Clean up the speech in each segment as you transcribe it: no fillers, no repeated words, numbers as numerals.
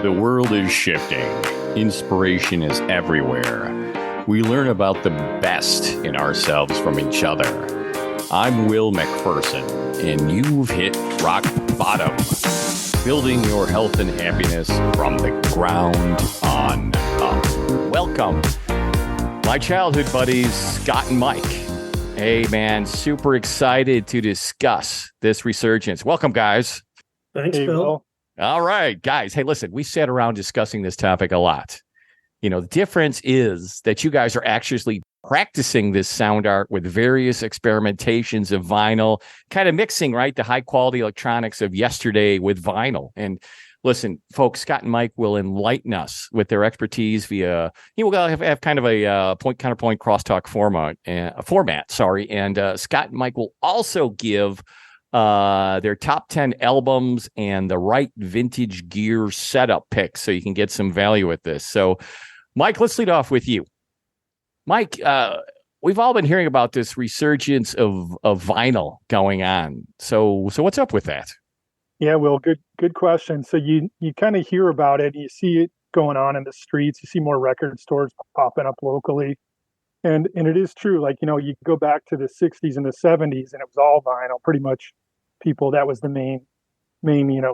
The world is shifting. Inspiration is everywhere. We learn about the best in ourselves from each other. I'm Will McPherson, and you've hit rock bottom. Building your health and happiness from the ground on up. Welcome, my childhood buddies, Scott and Mike. Hey, man, super excited to discuss this resurgence. Welcome, guys. Thanks, Bill. All right, guys. Hey, listen, we sat around discussing this topic a lot. You know, the difference is that you guys are actually practicing this sound art with various experimentations of vinyl, kind of mixing, right, the high quality electronics of yesterday with vinyl. And listen, folks, Scott and Mike will enlighten us with their expertise via, we'll have kind of a point counterpoint crosstalk format. And Scott and Mike will also give their top 10 albums and the right vintage gear setup picks so you can get some value with this. So, Mike, let's lead off with you. Mike, we've all been hearing about this resurgence of vinyl going on. So what's up with that? Yeah, Will, good question. So you kind of hear about it, you see it going on in the streets, you see more record stores popping up locally. And it is true, like, you go back to the 60s and the 70s and it was all vinyl, pretty much people, that was the main,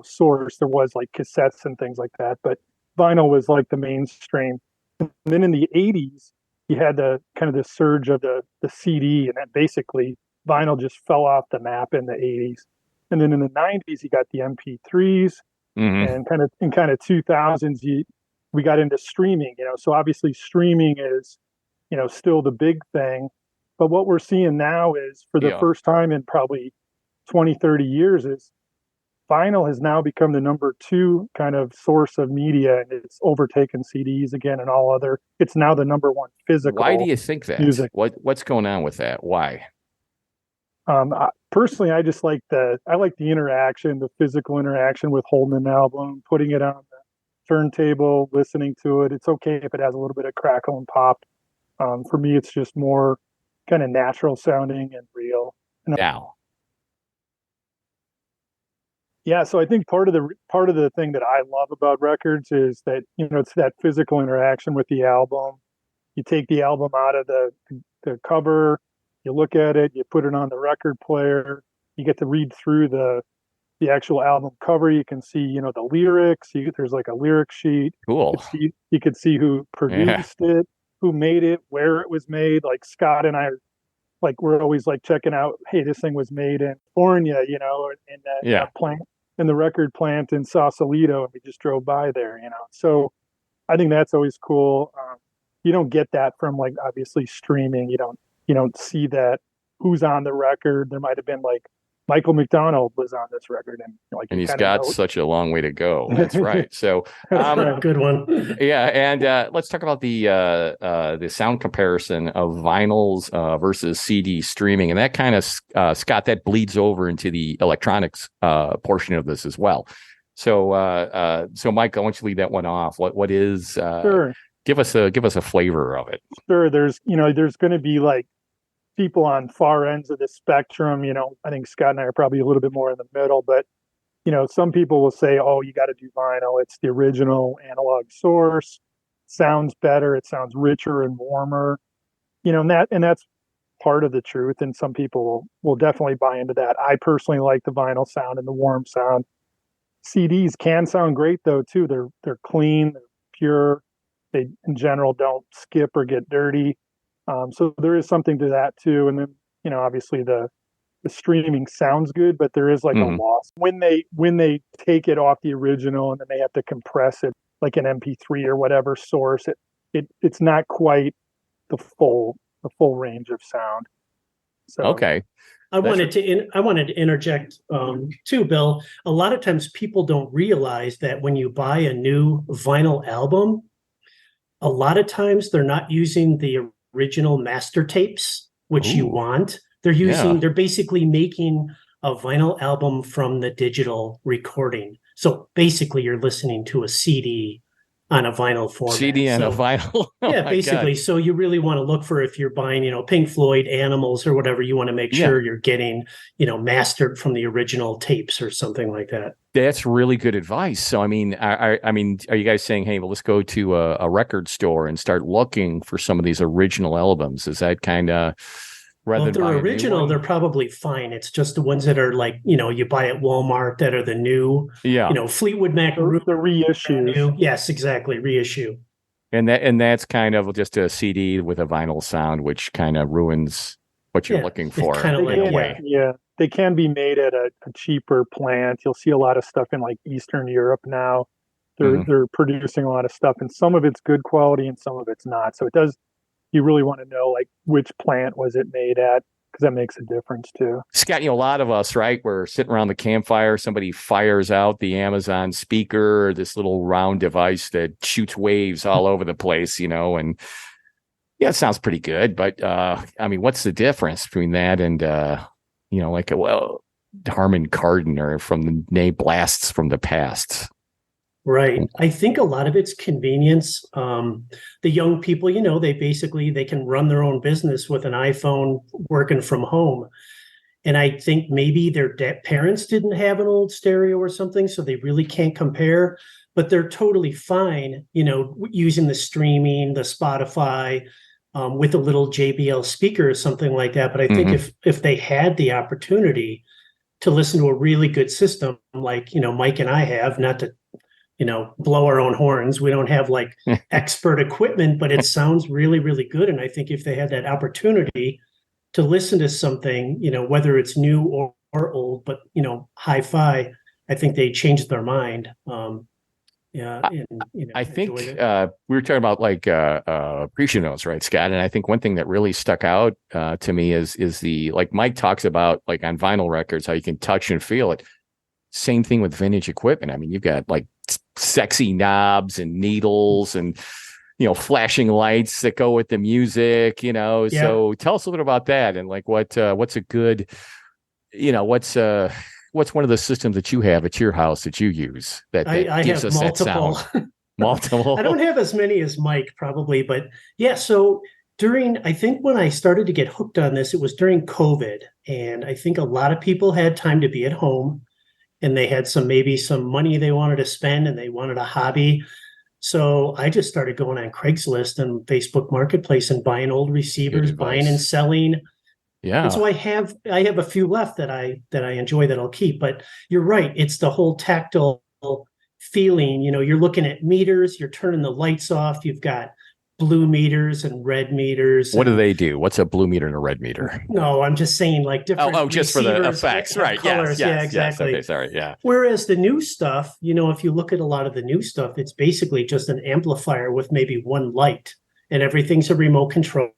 source. There was like cassettes and things like that, but vinyl was like the mainstream. And then in the 80s, you had the kind of the surge of the CD, and that basically vinyl just fell off the map in the 80s. And then in the 90s, you got the MP3s, and kind of 2000s, we got into streaming. So obviously streaming is, still the big thing. But what we're seeing now is, for the first time in probably 20, 30 years, is vinyl has now become the number 2 kind of source of media, and it's overtaken CDs again and all other. It's now the number 1 physical. Why do you think that? Music. What's going on with that? Why? Personally, I just like the interaction, the physical interaction with holding an album, putting it on the turntable, listening to it. It's okay if it has a little bit of crackle and pop. For me, it's just more kind of natural sounding and real. Now. Yeah, so I think part of the thing that I love about records is that, it's that physical interaction with the album. You take the album out of the cover, you look at it, you put it on the record player, you get to read through the actual album cover. You can see, the lyrics. There's like a lyric sheet. Cool. You could see who produced it, who made it, where it was made. Like Scott and I, we're always checking out, hey, this thing was made in California, in that plant, in the record plant in Sausalito, and we just drove by there, So I think that's always cool. You don't get that from obviously streaming. You don't see that who's on the record. There might have been Michael McDonald was on this record, and he's got such a long way to go. That's right. So right. Good one. Yeah, and let's talk about the sound comparison of vinyls versus CD streaming, and that kind of Scott, that bleeds over into the electronics portion of this as well. So Mike, I want you to lead that one off. What is? Sure. Give us a flavor of it. Sure. There's going to be people on far ends of the spectrum. I think Scott and I are probably a little bit more in the middle, but some people will say, oh, you got to do vinyl. It's the original analog source. Sounds better. It sounds richer and warmer. And that's part of the truth. And some people will definitely buy into that. I personally like the vinyl sound and the warm sound. CDs can sound great though too. They're clean, they're pure. They in general don't skip or get dirty. So there is something to that too. And then, obviously the streaming sounds good, but there is a loss when they take it off the original and then they have to compress it like an MP3 or whatever source. It's not quite the full range of sound. So okay. I wanted to interject too, Bill. A lot of times people don't realize that when you buy a new vinyl album, a lot of times they're not using the original master tapes, which you want. They're basically making a vinyl album from the digital recording. So basically you're listening to a CD on a vinyl format. CD and a So, vinyl. Oh yeah, my basically. God. So you really want to look for, if you're buying, Pink Floyd, Animals, or whatever, you want to make Yeah. sure you're getting, mastered from the original tapes or something like that. That's really good advice. So, I mean, I mean, are you guys saying, hey, well, let's go to a record store and start looking for some of these original albums? Is that kind of rather Well, if than they're buy a new original, one? they're probably fine. It's just the ones that are like, you buy at Walmart that are the new, Yeah, Fleetwood Mac, The brand reissues. new. Yes, exactly. Reissue. and that's kind of just a CD with a vinyl sound, which kind of ruins what you're Yeah, looking it's for kind of They like, in a can, way. yeah, they can be made at a cheaper plant. You'll see a lot of stuff in like Eastern Europe now. Mhm. They're producing a lot of stuff, and some of it's good quality and some of it's not. So it does. You really want to know like which plant was it made at, because that makes a difference too. Scott, a lot of us, right? We're sitting around the campfire. Somebody fires out the Amazon speaker, this little round device that shoots waves all over the place, and yeah, it sounds pretty good. But I mean, what's the difference between that and like Harman Kardon or from the name Blasts from the Past? right. I think a lot of it's convenience. The young people, they can run their own business with an iPhone working from home. And I think maybe their parents didn't have an old stereo or something, so they really can't compare, but they're totally fine, using the streaming, the Spotify, with a little JBL speaker or something like that. But I think Mhm. if they had the opportunity to listen to a really good system, like, Mike and I have, not to, blow our own horns. We don't have like expert equipment, but it sounds really, really good. And I think if they had that opportunity to listen to something, whether it's new or old, but, hi-fi, I think they changed their mind. Yeah. And, I enjoyed think it. we were talking about like preacher notes, right, Scott? And I think one thing that really stuck out to me is the like Mike talks about like on vinyl records how you can touch and feel it. Same thing with vintage equipment. I mean, you've got like sexy knobs and needles and flashing lights that go with the music. Yeah. So tell us a little bit about that and like what's a good, what's one of the systems that you have at your house that you use that I gives have us that multiple. sound? Multiple. I don't have as many as Mike probably, but yeah. So I think when I started to get hooked on this, it was during COVID. And I think a lot of people had time to be at home and they had maybe some money they wanted to spend and they wanted a hobby. So I just started going on Craigslist and Facebook Marketplace and buying old Good receivers, buying and advice. selling. And so Yeah. I have a few left that I enjoy that I'll keep. But you're right, it's the whole tactile feeling. You're looking at meters, you're turning the lights off, you've got blue meters and red meters. What do And they do? What's a blue meter and a red meter? no, I'm just saying like different Just for the receivers effects, have right? colors. Yeah, Yes. Okay, exactly. sorry. Yeah. Whereas the new stuff, if you look at a lot of the new stuff, it's basically just an amplifier with maybe one light and everything's a remote control.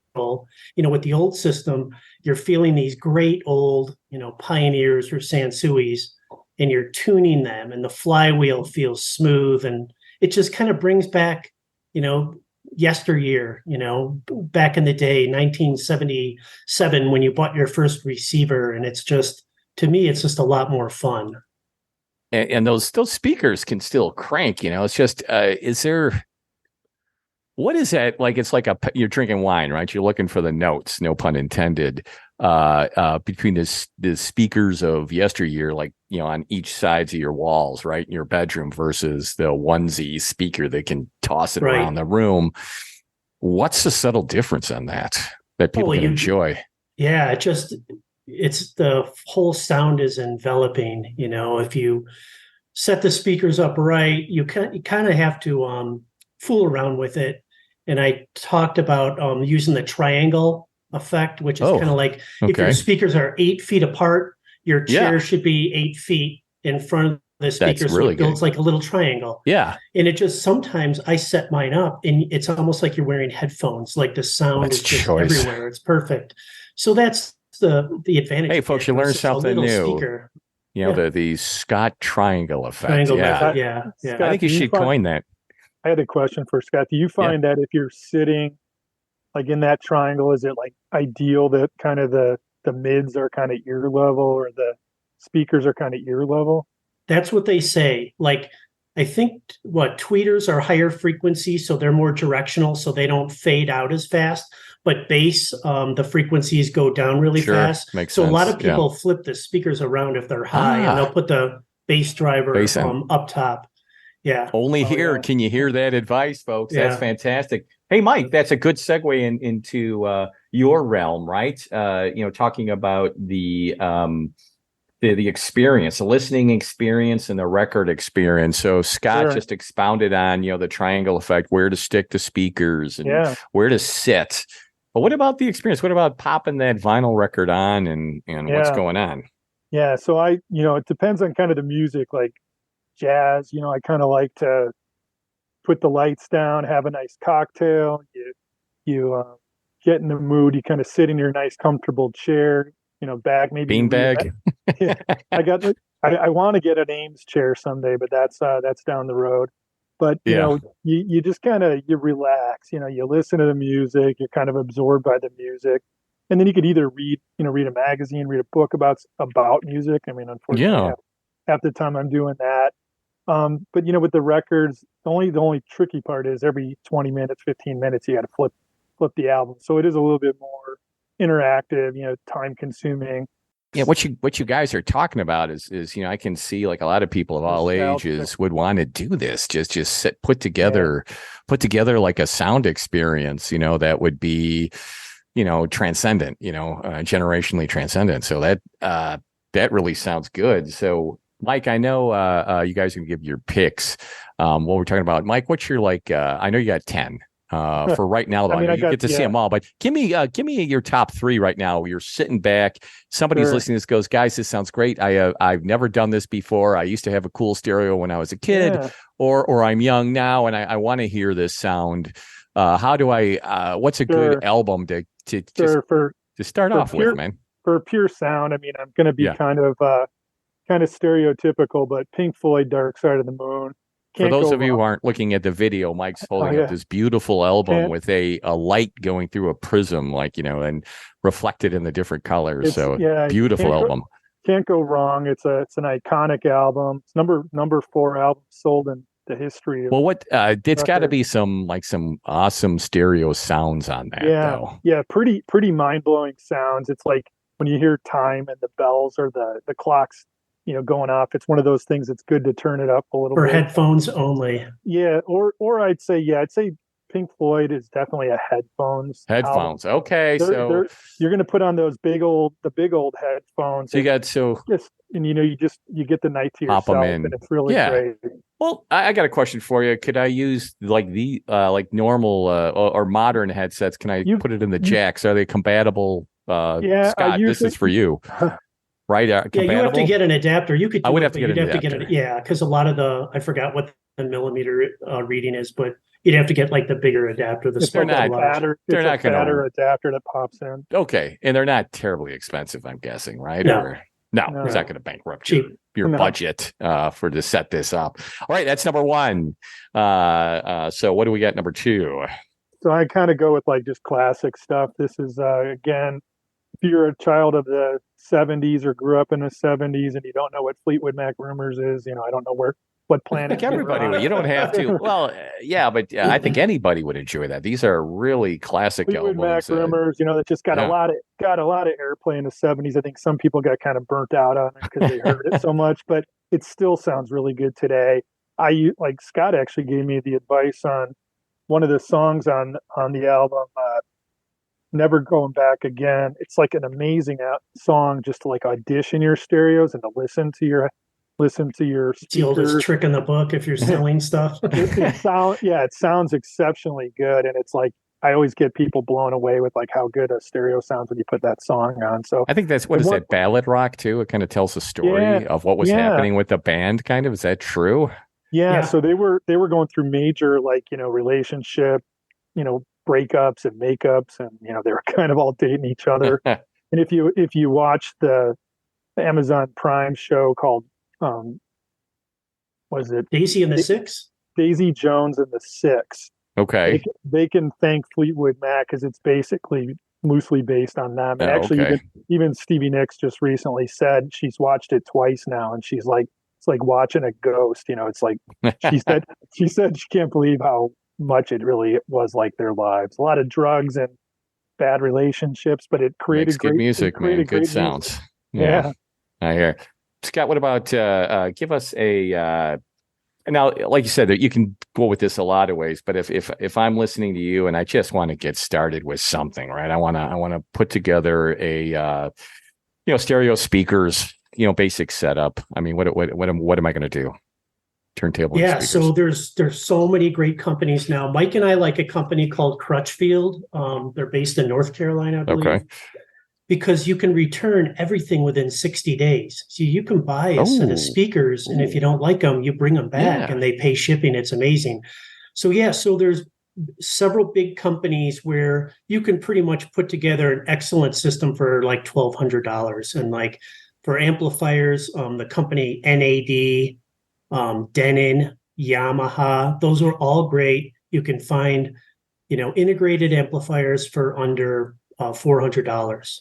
With the old system, you're feeling these great old, Pioneers or Sansuis, and you're tuning them and the flywheel feels smooth. And it just kind of brings back, yesteryear, back in the day, 1977, when you bought your first receiver. And to me, it's just a lot more fun. And those speakers can still crank. It's just is there what is that like? It's like you're drinking wine, right? You're looking for the notes, no pun intended. Between the speakers of yesteryear, like on each sides of your walls, right, in your bedroom, versus the onesie speaker that can toss it Right. around the room. What's the subtle difference on that people can enjoy? Yeah, it's the whole sound is enveloping. If you set the speakers up right, you kind of have to fool around with it. And I talked about using the triangle effect, which is kind of like if your Okay. speakers are 8 feet apart, your chair Yeah. should be 8 feet in front of the speaker. That's So really it builds good. like a little triangle. Yeah. And it just sometimes I set mine up and it's almost like you're wearing headphones. Like the sound That's is just choice. everywhere. It's perfect. So that's the advantage. Hey, of folks, it, you learn because it's a something little new. Speaker. The Scott triangle effect. Triangle Yeah. method. Yeah. Yeah. I Scott, think you should coin that. I had a question for Scott. Do you find that if you're sitting like in that triangle, is it like ideal that kind of the mids are kind of ear level or the speakers are kind of ear level? That's what they say. Like I think tweeters are higher frequency, so they're more directional, so they don't fade out as fast. But bass, the frequencies go down really fast. Makes so sense. A lot of people flip the speakers around if they're high, and they'll put the bass driver up top. Yeah. Only here can you hear that advice, folks. That's fantastic. Hey, Mike, that's a good segue into your realm, right? Talking about the experience, the listening experience and the record experience. So Scott just expounded on, the triangle effect, where to stick the speakers and where to sit. But what about the experience? What about popping that vinyl record on and what's going on? Yeah. So it depends on kind of the music, like jazz, I kind of like to put the lights down, have a nice cocktail. You get in the mood. You kind of sit in your nice, comfortable chair, bag, maybe beanbag. I want to get an Ames chair someday, but that's down the road. But you just kind of you relax. You listen to the music. You're kind of absorbed by the music, and then you could either read a magazine, read a book about music. I mean, unfortunately, half the time I'm doing that. But with the records, the only tricky part is every 20 minutes, 15 minutes, you got to flip the album. So it is a little bit more interactive, time consuming. Yeah, what you guys are talking about is I can see like a lot of people of all ages would want to do this. Just put together like a sound experience, that would be, transcendent, generationally transcendent. So that really sounds good. So Mike, I know you guys can give your picks. What we're talking about, Mike, what's your I know you got 10. For right now, though, you get to see them all. But give me your top 3 right now. You're sitting back. Somebody's listening to this goes, guys, this sounds great. I've never done this before. I used to have a cool stereo when I was a kid, or I'm young now and I want to hear this sound. How do I? What's a good album to start off with, man? For pure sound, I mean, I'm going to be kind of stereotypical, but Pink Floyd, Dark Side of the Moon. For those of you who aren't looking at the video, Mike's holding up this beautiful album with a light going through a prism, and reflected in the different colors. So beautiful album. Can't go wrong. It's an iconic album. It's number 4 album sold in the history of it's got to be some awesome stereo sounds on that. Though. Yeah, pretty mind-blowing sounds. It's like when you hear time and the bells or the clocks going off, it's one of those things that's good to turn it up a little bit. For headphones only. Yeah, or I'd say Pink Floyd is definitely a headphones. Headphones. Album. Okay, so you're going to put on the big old headphones. So you got you get the night to yourself, pop them in. And it's really great. Well, I got a question for you. Could I use like normal or modern headsets? Can I put it in the jacks? Are they compatible? Scott, this is for you. Right? You have to get an adapter. You could. I would have to get an adapter. Because a lot of I forgot what the millimeter reading is, but you'd have to get like the bigger adapter. They're not fatter adapter that pops in. Okay, and they're not terribly expensive, I'm guessing, right? No, no. It's not going to bankrupt your budget to set this up. All right, that's number 1. So what do we got number 2? So I kind of go with like just classic stuff. This is again. If you're a child of the 70s or grew up in the 70s and you don't know what Fleetwood Mac Rumors is, I don't know what planet. I think everybody would. You don't have to. Well, but I think anybody would enjoy that. These are really classic Fleetwood albums. Mac Rumors, that just got a lot of airplay in the 70s. I think some people got kind of burnt out on it because they heard it so much, but it still sounds really good today. Scott actually gave me the advice on one of the songs on the album. Never Going Back Again. It's like an amazing song just to like audition your stereos and to listen to your speakers. It's the oldest trick in the book if you're selling stuff. It sounds exceptionally good, and it's like I always get people blown away with like how good a stereo sounds when you put that song on. So I think that's that ballad rock too? It kind of tells a story of what was happening with the band. Kind of, is that true? Yeah. So they were going through major relationship, breakups and makeups, and they were kind of all dating each other. And if you watch the Amazon Prime show called was it Daisy and the Six? Daisy Jones and the Six. Okay. They can thank Fleetwood Mac because it's basically loosely based on them. And even Stevie Nicks just recently said she's watched it twice now, and she's like, it's like watching a ghost. It's like she said she can't believe how much it really was like their lives. A lot of drugs and bad relationships, but it created Makes good music, man. Good sounds. Yeah, I hear. Scott, what about give us a now, like you said, you can go with this a lot of ways, but if I'm listening to you and I just want to get started with something, right? I want to put together a stereo speakers, basic setup. I mean, what am I going to do? Turntable. Yeah, so there's so many great companies now. Mike and I like a company called Crutchfield. They're based in North Carolina, I believe. Okay. Because you can return everything within 60 days. So you can buy a set of speakers, and if you don't like them, you bring them back and they pay shipping. It's amazing. So there's several big companies where you can pretty much put together an excellent system for like $1,200. And like for amplifiers, the company NAD, Denon, Yamaha, those are all great. You can find, integrated amplifiers for under $400.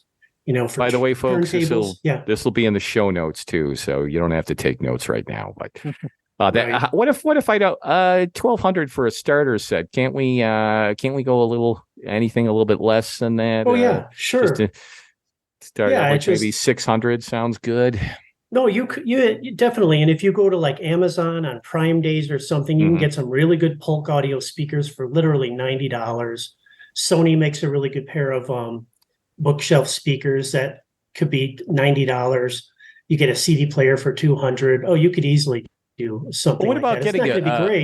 By the way, folks, this will be in the show notes too, so you don't have to take notes right now. But right. What if I don't $1,200 for a starter set? Can't we go anything a little bit less than that? Oh yeah, sure. Just to start out like maybe 600 sounds good. No, you definitely. And if you go to like Amazon on Prime Days or something, you can get some really good Polk audio speakers for literally $90. Sony makes a really good pair of bookshelf speakers that could be $90. You get a CD player for $200. Oh, you could easily do something. What about getting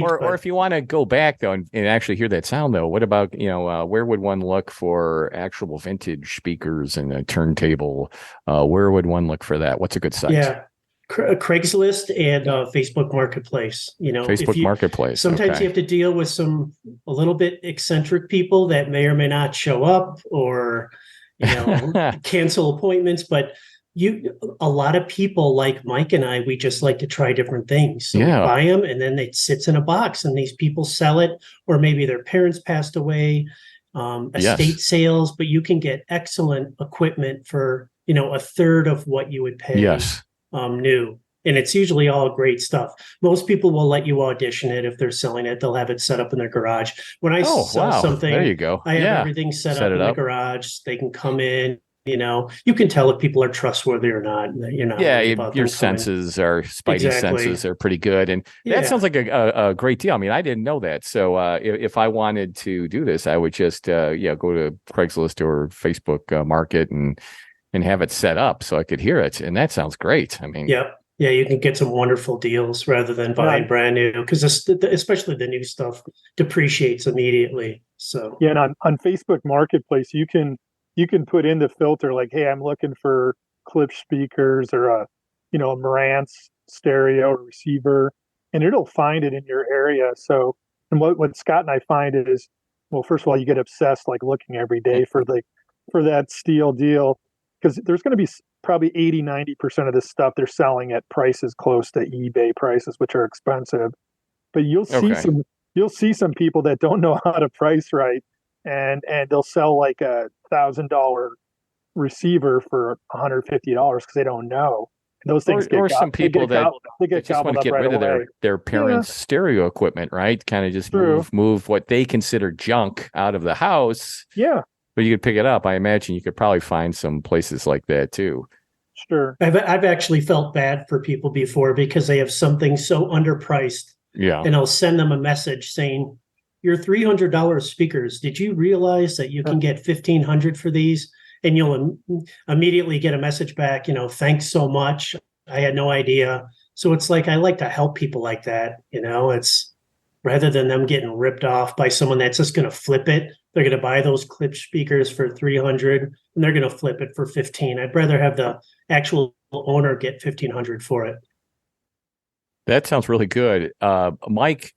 or if you want to go back though and actually hear that sound though, what about where would one look for actual vintage speakers and a turntable? Where would one look for that? What's a good site? Yeah, Craigslist and Facebook Marketplace. Facebook Marketplace. Sometimes you have to deal with a little bit eccentric people that may or may not show up or cancel appointments, but a lot of people like Mike and I, we just like to try different things. So we buy them and then it sits in a box and these people sell it, or maybe their parents passed away, estate sales, but you can get excellent equipment for, a third of what you would pay new. And it's usually all great stuff. Most people will let you audition it. If they're selling it, they'll have it set up in their garage. When I sell something, there you go. I have everything set up in the garage. They can come in. You can tell if people are trustworthy or not. Your senses are spidey senses are pretty good, and that sounds like a great deal. I mean, I didn't know that. So if I wanted to do this, I would just go to Craigslist or Facebook Market and have it set up so I could hear it, and that sounds great. I mean, yeah, you can get some wonderful deals rather than buying brand new, because especially the new stuff depreciates immediately. So and on Facebook Marketplace, you can put in the filter like, hey, I'm looking for clip speakers or a Marantz stereo or receiver, and it'll find it in your area. So, and what Scott and I find is, well, first of all, you get obsessed like looking every day for that steel deal, because there's going to be probably 80-90% of this stuff they're selling at prices close to eBay prices, which are expensive. But you'll see some people that don't know how to price right, and they'll sell like a $1,000 receiver for $150 because they don't know. And those things some people that just want to get rid of their parents' stereo equipment, right? Kind of just move what they consider junk out of the house. Yeah. But you could pick it up. I imagine you could probably find some places like that too. Sure. I've actually felt bad for people before because they have something so underpriced. Yeah. And I'll send them a message saying, your $300 speakers, did you realize that you can get $1,500 for these? And you'll immediately get a message back, thanks so much. I had no idea. So it's like, I like to help people like that. It's rather than them getting ripped off by someone that's just going to flip it. They're going to buy those clip speakers for $300 and they're going to flip it for $1,500. I'd rather have the actual owner get $1,500 for it. That sounds really good. Mike,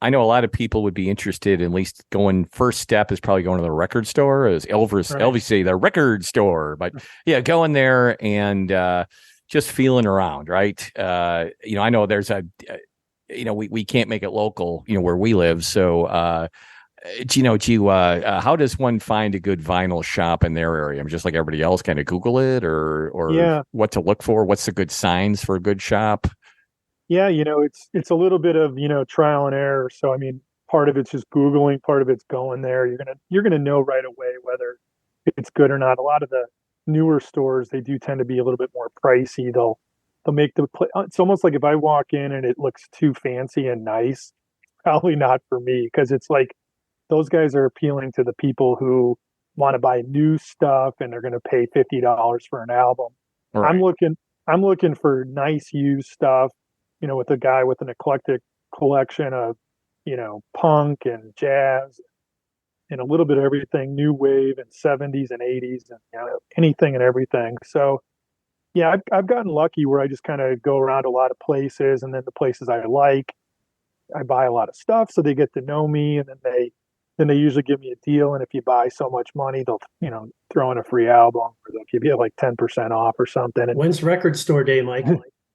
I know a lot of people would be interested, at least first step is probably going to the record store, as Elvis say, the record store. But going there and just feeling around, right? I know there's we can't make it local, where we live. So, how does one find a good vinyl shop in their area? I'm just like everybody else, kind of Google it or what to look for. What's the good signs for a good shop? Yeah, it's a little bit of, trial and error. So I mean, part of it's just Googling, part of it's going there. You're gonna know right away whether it's good or not. A lot of the newer stores, they do tend to be a little bit more pricey. They'll make it's almost like if I walk in and it looks too fancy and nice, probably not for me, because it's like those guys are appealing to the people who want to buy new stuff and they're going to pay $50 for an album. Right. I'm looking for nice used stuff, with a guy with an eclectic collection of, punk and jazz and a little bit of everything, new wave and 70s and 80s and anything and everything. So yeah, I've gotten lucky where I just kind of go around a lot of places, and then the places I like, I buy a lot of stuff, so they get to know me, and then they usually give me a deal. And if you buy so much money, they'll throw in a free album, or they'll give you like 10% off or something. And When's record store day, Mike?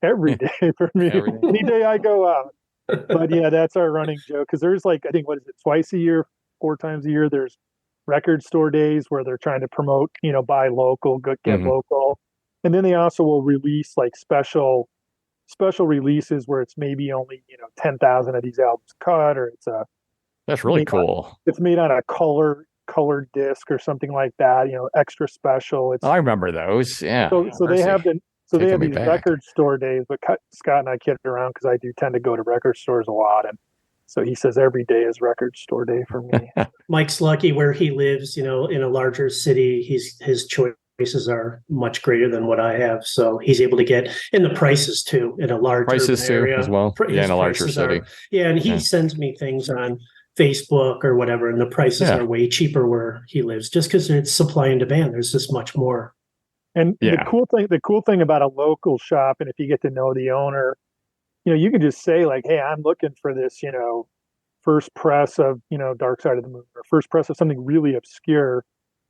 every day for me, any day I go out. But yeah, that's our running joke, because there's like, I think, what is it, twice a year, 4 times a year, there's record store days where they're trying to promote, buy local, get local. And then they also will release like special releases where it's maybe only 10,000 of these albums cut, or That's really cool. It's made on a colored disc or something like that. Extra special. I remember those. Yeah. So they have these record store days, but Scott and I kid around because I do tend to go to record stores a lot, and so he says every day is record store day for me. Mike's lucky where he lives. In a larger city, his choices are much greater than what I have, so he's able to get in the prices too in a larger area as well. Yeah, in a larger city. And he sends me things on Facebook or whatever, and the prices are way cheaper where he lives, just because it's supply and demand. There's just much more. And the cool thing about a local shop, and if you get to know the owner, you can just say like, "Hey, I'm looking for this, first press of, Dark Side of the Moon, or first press of something really obscure."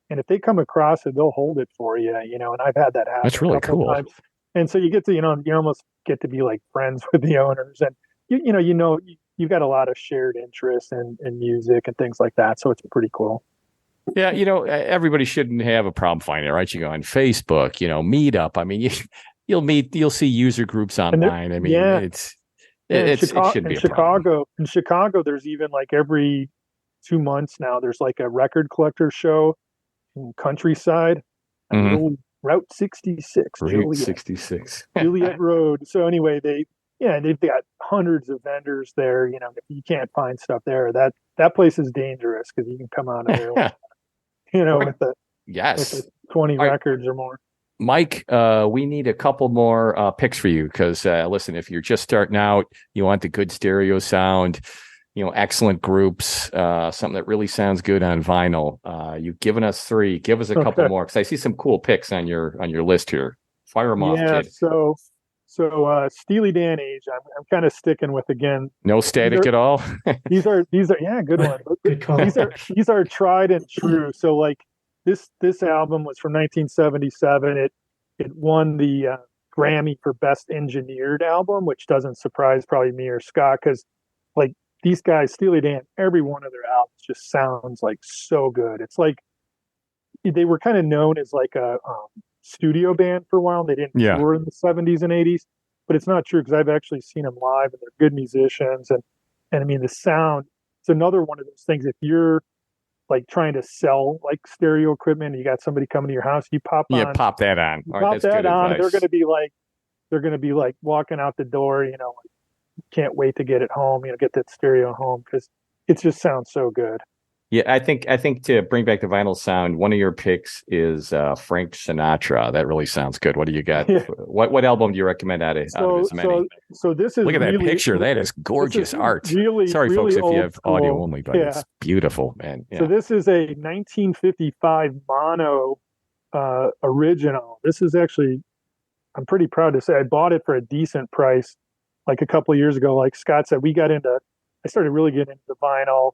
And if they come across it, they'll hold it for you, and I've had that happen. That's really cool. Times. And so you get to, you almost get to be like friends with the owners, and you've got a lot of shared interests in music and things like that. So it's pretty cool. Yeah. Everybody shouldn't have a problem finding it, right? You go on Facebook, Meetup. I mean, you'll see user groups online. I mean, it shouldn't be a problem. In Chicago, there's even like every 2 months now, there's like a record collector show in Countryside, Route 66. Route 66. Juliet Road. So anyway, they've got hundreds of vendors there. If you can't find stuff there, that place is dangerous, because you can come out of there with 20 records or more. Mike, we need a couple more picks for you, because listen, if you're just starting out, you want the good stereo sound, excellent groups, something that really sounds good on vinyl. You've given us 3. Give us a couple more, because I see some cool picks on your list here. Fire them off, kid. So Steely Dan Age, I'm kind of sticking with, again. No Static at all. these are good one. Good call. These are tried and true. So like this album was from 1977. It won the Grammy for Best Engineered Album, which doesn't surprise probably me or Scott, because like these guys, Steely Dan, every one of their albums just sounds like so good. It's like they were kind of known as like a studio band for a while. They didn't tour in the 70s and 80s, but it's not true, because I've actually seen them live, and they're good musicians. And I mean, the sound, it's another one of those things. If you're like trying to sell like stereo equipment, and you got somebody coming to your house, you pop that on. Pop that on. They're going to be like walking out the door, can't wait to get it home, get that stereo home, because it just sounds so good. Yeah, I think to bring back the vinyl sound, one of your picks is Frank Sinatra. That really sounds good. What do you got? Yeah. What album do you recommend out of his many? So this is, look at that picture. That is gorgeous art. Sorry, folks, if you have audio only, but it's beautiful, man. Yeah. So this is a 1955 mono original. This is actually, I'm pretty proud to say, I bought it for a decent price like a couple of years ago. Like Scott said, I started really getting into the vinyl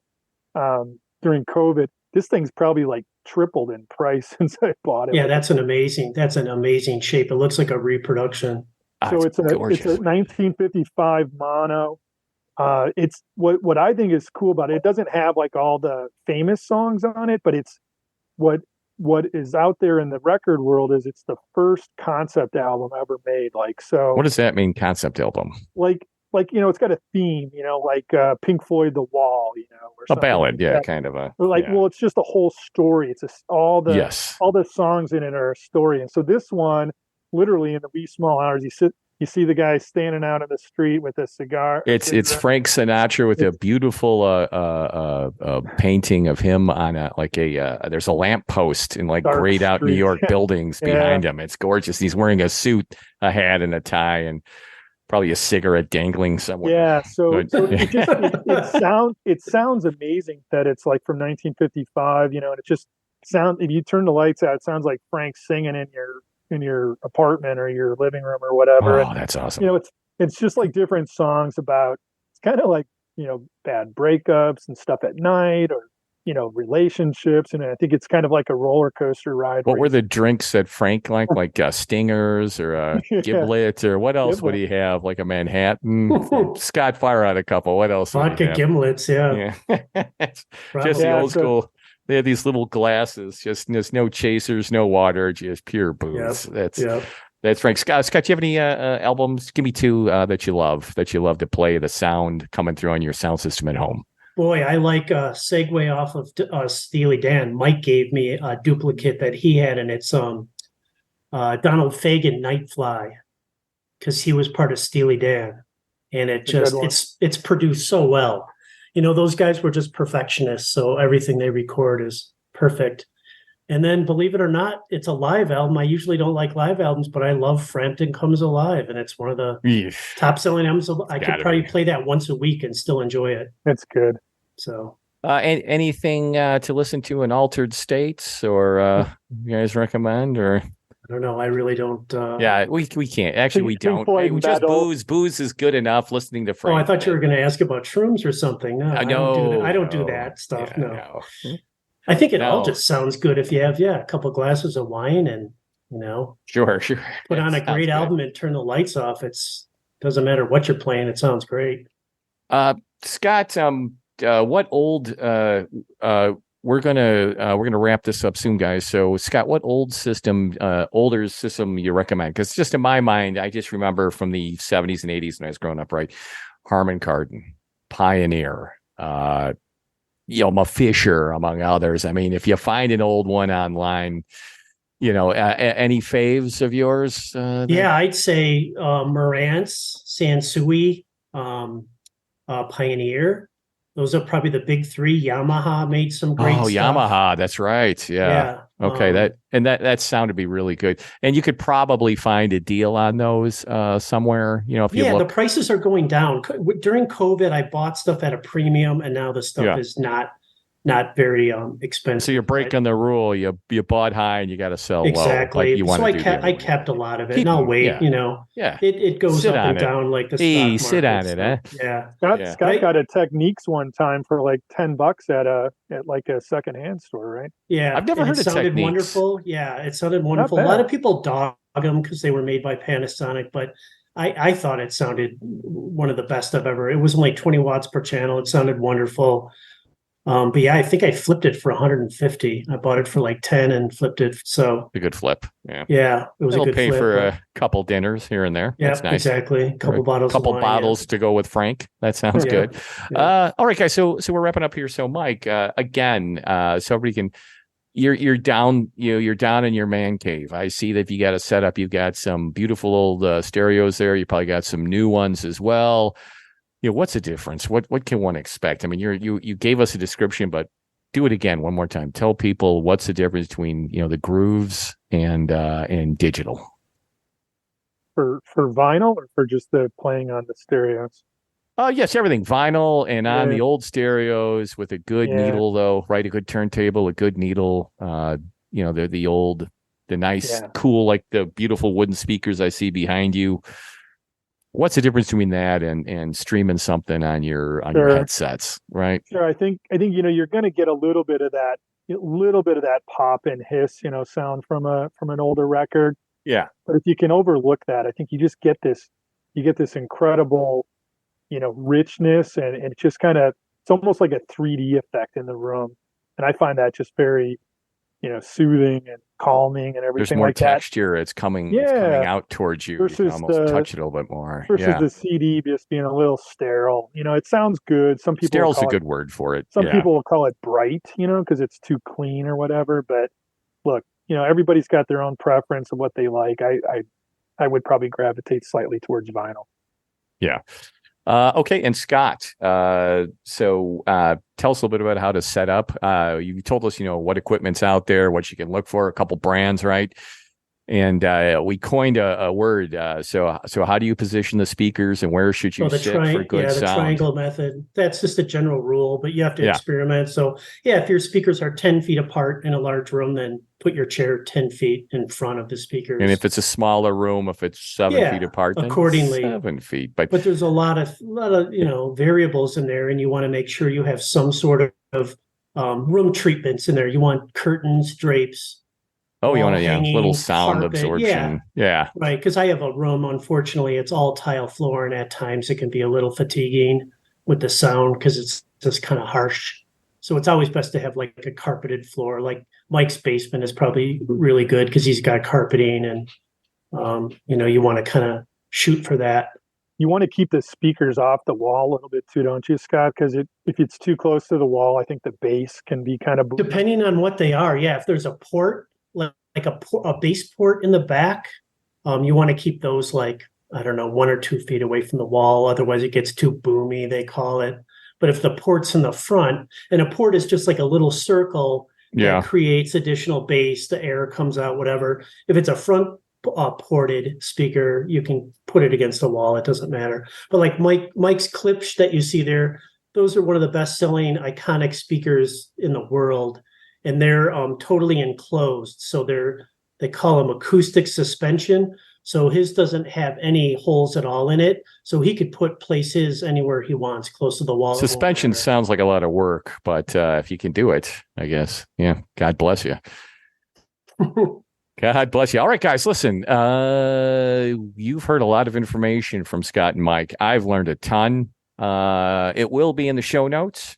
during COVID. This thing's probably like tripled in price since I bought it. Yeah, that's an amazing shape. It looks like a reproduction. So it's a 1955 mono. It's what I think is cool about it. It doesn't have like all the famous songs on it, but it's what is out there in the record world is it's the first concept album ever made. Like, so what does that mean, concept album? Like like, it's got a theme, like Pink Floyd, The Wall, or A something ballad, like yeah, that. kind of a Or like, yeah. well, it's just a whole story. It's Yes. all the songs in it are a story. And so this one, literally in the wee small hours, you see the guy standing out in the street with a It's cigarette. Frank Sinatra with a It's beautiful painting of him on there's a lamp post in like dark grayed out New street. York buildings Yeah. behind him. It's gorgeous. He's wearing a suit, a hat, and a tie, and probably a cigarette dangling somewhere. Yeah, so But, it sounds amazing that it's like from 1955, and it just if you turn the lights out, it sounds like Frank singing in your apartment or your living room or whatever. oh, And that's awesome. it's just like different songs about, it's kind of like, bad breakups and stuff at night, or relationships, and I think it's kind of like a roller coaster ride. What were the drinks that Frank liked, like Stingers or Yeah, Giblet, or what else would Giblet. he have? Like a Manhattan? Scott, fire out a couple. What else would he Vodka have? gimlets, yeah. Yeah. Just Probably. the Yeah, old school. They had these little glasses, just no chasers, no water, just pure booze. Yep. That's Frank. Scott, do you have any albums? Give me two that you love to play, the sound coming through on your sound system at home. Boy, I like segue off of Steely Dan. Mike gave me a duplicate that he had, and it's Donald Fagen Nightfly, because he was part of Steely Dan, and it's produced so well. Those guys were just perfectionists, so everything they record is perfect. And then, believe it or not, it's a live album. I usually don't like live albums, but I love Frampton Comes Alive, and it's one of the top-selling albums. I could probably play that once a week and still enjoy it. It's good. So, anything to listen to in altered states, or you guys recommend, or? I don't know. I really don't. Yeah, we can't. Actually, we don't. Floyd We just Metal. Booze is good enough. Listening to Frank. I thought you were going to ask about shrooms or something. No, I don't do that stuff. Yeah, no. I think it all just sounds good if you have, a couple of glasses of wine and, Sure. Put on a great album and turn the lights off. Doesn't matter what you're playing. It sounds great. Scott, what old, we're gonna wrap this up soon, guys. So Scott, what older system you recommend? Because just in my mind, I just remember from the 70s and 80s when I was growing up, right? Harman Kardon, Pioneer, Fisher, among others. I mean, if you find an old one online, any faves of yours? I'd say Marantz, Sansui, Pioneer. Those are probably the big three. Yamaha made some great stuff. Yamaha, that's right. Yeah. Okay, that sound to be really good. And you could probably find a deal on those somewhere, if you look. The prices are going down. During COVID, I bought stuff at a premium, and now the stuff is not very expensive. So you're breaking the rule. You bought high and you got to sell exactly. low. Like I kept a lot of it, and I'll wait. It goes up and down like the stock market. Sit on it, huh? Yeah. Scott got a Techniques one time for like $10 at like a secondhand store, right? Yeah, I've never heard of Techniques. It sounded wonderful. Yeah, it sounded wonderful. A lot of people dog them because they were made by Panasonic, but I thought it sounded one of the best I've ever. It was only 20 watts per channel. It sounded wonderful. But I think I flipped it for 150. I bought it for like 10 and flipped it. So a good flip. Yeah, it was a good pay flip. for a couple dinners here and there. Yeah, that's nice. Exactly. A couple bottles to go with Frank. That sounds good. Yeah. All right, guys. So we're wrapping up here. So Mike, again, so everybody can. You're down. You're down in your man cave. I see that you got a setup. You've got some beautiful old stereos there. You probably got some new ones as well. What's the difference? What can one expect? I mean, you gave us a description, but do it again one more time. Tell people what's the difference between the grooves and digital. For vinyl, or for just the playing on the stereos? Yes, everything vinyl and on the old stereos with a good needle, though, right? A good turntable, a good needle. They're the nice, cool, like the beautiful wooden speakers I see behind you. What's the difference between that and streaming something on your headsets, right? Sure. I think you're going to get a little bit of that pop and hiss, sound from an older record. Yeah. But if you can overlook that, I think you just get this incredible, richness, and it's just it's almost like a 3D effect in the room. And I find that just very, soothing and calming and There's everything more like that. texture. It's coming Yeah. out towards you. You Versus can almost the- touch it a little bit more. Versus Yeah. the CD just being a little sterile. It sounds good. Some people will Sterile's a call good word for it. Some Yeah. people will call it bright, because it's too clean or whatever. But look, everybody's got their own preference of what they like. I would probably gravitate slightly towards vinyl. Yeah. Okay. And Scott, so tell us a little bit about how to set up. You told us, what equipment's out there, what you can look for, a couple brands, right? And we coined a word. So how do you position the speakers and where should you sit for good the sound? triangle method. That's just a general rule, but you have to Yeah. experiment. So if your speakers are 10 feet apart in a large room, then put your chair 10 feet in front of the speakers. And if it's a smaller room, if it's 7 feet apart, then accordingly 7 feet. But there's a lot of variables in there, and you want to make sure you have some sort of room treatments in there. You want curtains, drapes. you want a little hanging, sound carpet. absorption. Yeah. Right. Because I have a room, unfortunately, it's all tile floor, and at times it can be a little fatiguing with the sound because it's just kind of harsh. So it's always best to have like a carpeted floor. Like Mike's basement is probably really good because he's got carpeting, and you want to kind of shoot for that. You want to keep the speakers off the wall a little bit too, don't you, Scott? Because if it's too close to the wall, I think the bass can be kind of depending on what they are. Yeah, if there's a port, like a bass port in the back, you want to keep those 1 or 2 feet away from the wall. Otherwise, it gets too boomy, they call it. But if the port's in the front, and a port is just like a little circle that creates additional bass, the air comes out, whatever. If it's a front ported speaker, you can put it against the wall. It doesn't matter. But like Mike's clips that you see there, those are one of the best-selling iconic speakers in the world. And they're totally enclosed. So they call them acoustic suspension. So his doesn't have any holes at all in it. So he could place his anywhere he wants, close to the wall. Suspension sounds like a lot of work, but if you can do it, I guess. Yeah. God bless you. God bless you. All right, guys, listen, you've heard a lot of information from Scott and Mike. I've learned a ton. It will be in the show notes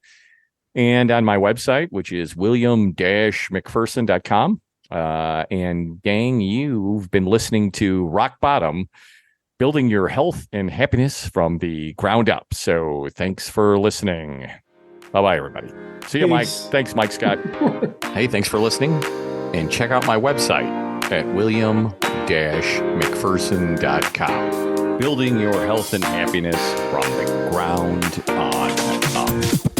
and on my website, which is william-mcpherson.com. And gang, you've been listening to Rock Bottom, building your health and happiness from the ground up. So thanks for listening. Bye-bye, everybody. See you, Mike. Thanks, Mike Scott. Hey, thanks for listening. And check out my website at william-mcpherson.com. Building your health and happiness from the ground on up.